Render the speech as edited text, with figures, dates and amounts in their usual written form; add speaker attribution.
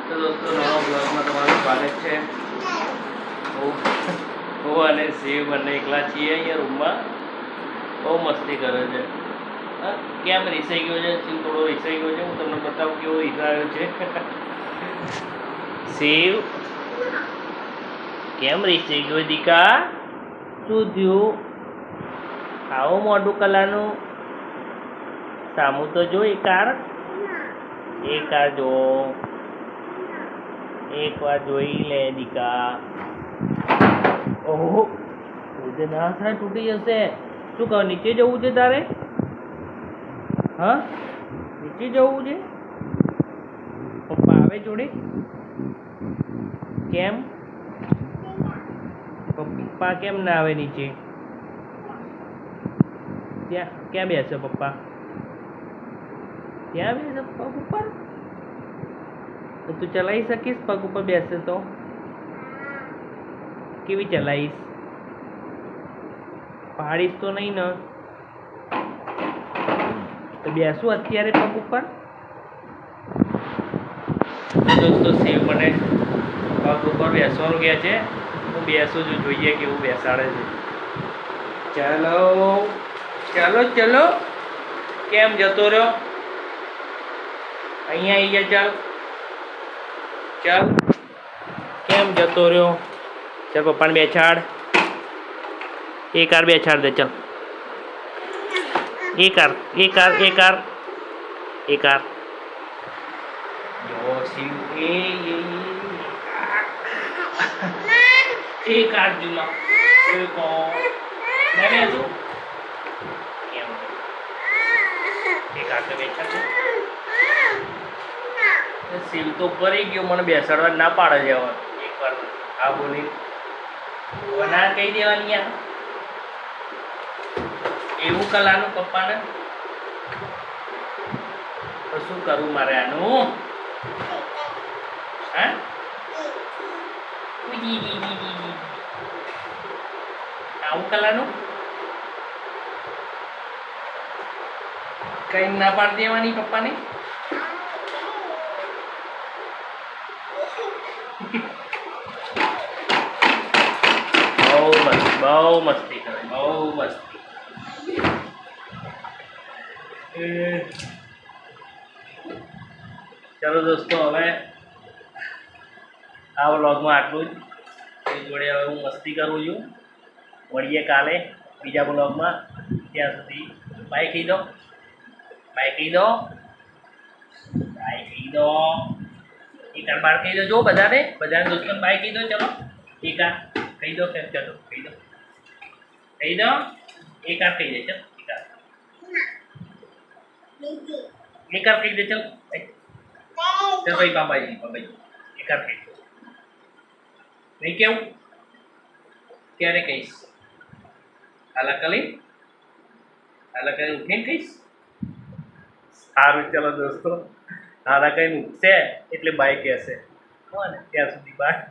Speaker 1: તો દોસ્તો નવા બ્લોગમાં તમારું સ્વાગત છે. હું અને શિવ બંને એકલા છીએ અહીંયા રૂમમાં. બહુ મસ્તી કરે છે. હા, કેમ રીસાઈ ગયો છે? શિવ થોડો રીસાઈ ગયો છે. હું તમને બતાવું કેવો રીસાયો છે. શિવ કેમ રીસાઈ ગયો દીકા? શું થયું? આવો મોટું કલાનું સામું તો જો એક કાર જો એક વાર જોઈ લે દીકા. ઓહો, ઉધે ના થાય, તૂટી જશે. શું કહો, નીચે જવું છે તારે? હા, નીચે જવું છે. પપ્પા આવે જોડે? કેમ પપ્પા કેમ ના આવે નીચે? ક્યાં બેસે પપ્પા? ત્યાં બેસે પગ ઉપર? તો તું ચલાવી શકીશ પગ ઉપર બેસે તો? કેવી ચલાવીશ? પાડીશ તો નહીં ને? તો બેસું અત્યારે પગ ઉપર? દોસ્તો શિવ મને પગ ઉપર બેસવાનું કહે છે. હું બેસું છું, જોઈએ કેવું બેસાડે છે. ચલો ચલો. કેમ જતો રહ્યો? અહીંયા આવી જા. ચાલ કેમ જતો રહ્યો? ચાલ પપ્પાને બેસાડ. એક કાર બેસાડ દે. ચાલ એક કાર જો શિવ એ કાર જુલા એ કો મેં બેસું કેમ એક કાર તો બેસાડ દે. શિવ તો પડી ગયો, મને બેસાડવા ના પાડે છે. હવે એક વાર આ બોલી ના કહી દેવાની યાર. એવું કલાનું પપ્પાને તો શું કરું મારે આનું? હા, આવું કલાનું કઈ ના પાડી દેવાની પપ્પાને. બહુ મસ્તી કરે, બહુ મસ્તી. ચાલો દોસ્તો, હવે આ વ્લોગમાં આટલું જ. એ જોડે હવે હું મસ્તી કરું છું. મળીએ કાલે બીજા વ્લોગમાં. ત્યાં સુધી બાય કહી દો. એક બાર કહી દો. જો બધાને દોસ્તોને બાય કહી દો. ચલો એક આ કહી દો. કેમ ચલો કહી દો. એક આ કહી દે. ચલ એક આ કહી દે. ચલ ભાઈ બાબાજી એક આ કહી દો. નહીં કેવું? ક્યારે કહીશ? હાલા કરી ઉઠીને કહીશ. સારું ચાલો દોસ્તો, હાલા કઈ ઉઠશે એટલે બાય કહેશે. ત્યાં સુધી બાય.